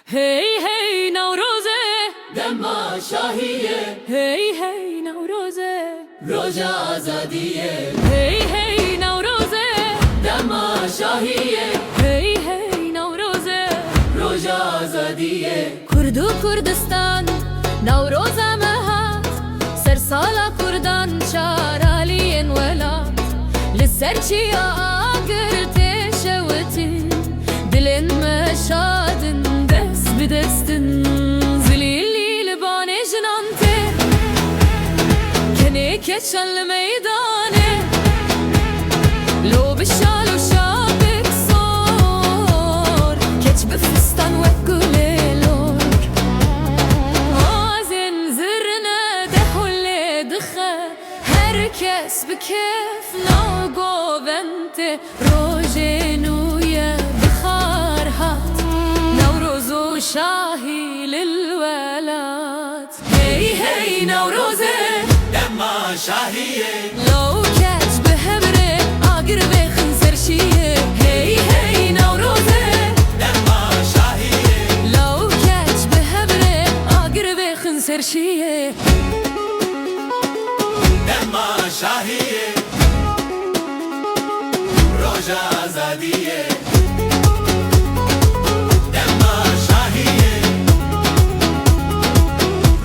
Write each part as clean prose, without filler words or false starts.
هی هی نوروزه دما شاهیه، هی هی نوروزه روژا آزادیه. هی هی نوروزه دما شاهیه، هی هی نوروزه روژا آزادیه. کرد و کردستان نوروزه مهات سر سالا کردان شارالین ولات لسرچی آگرته شوتین دلن مشادن دست بدستن زلیلی لبانه جنانته کنه کچن لمیدانه لو بالشال وشابك صور كتش بفستان وكوليلور آزن زرنا دهولي دخا هركس بكيف نوغو بنت روجينويا بخار هات نوروزو شاهي للولات هي هي نوروزه دما شاهیه، لو كاتش بهبرة أقرب خنسر شيه هي هي نوروزه دما شاهیه. لو كاتش بهبرة أقرب خنسر شيه دما شاهیه، روژا آزادیه. دما شاهیه،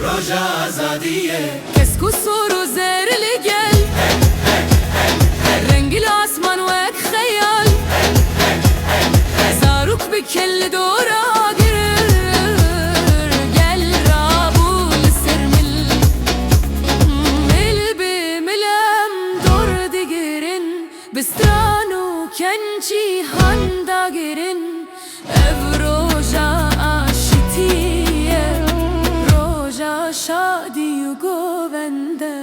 روژا آزادیه. كسكو الصور وزير القل رنق العصمان وك خيال صاروك بكل دورة قرر قل رابو السرمل ملام دور دقرن بسترانو كنشي هاندا قرن افروجا عشتية روجا شادي وقوبنده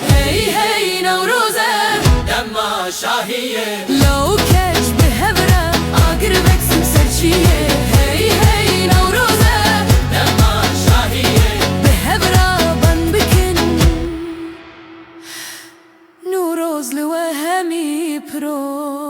هي هي نوروزه دما شاهیه، لو كاش بهبرة أقربك سمسرشية هي هي نوروزه دما شاهیه. بهبرة بنبكن نوروز لوهمي برو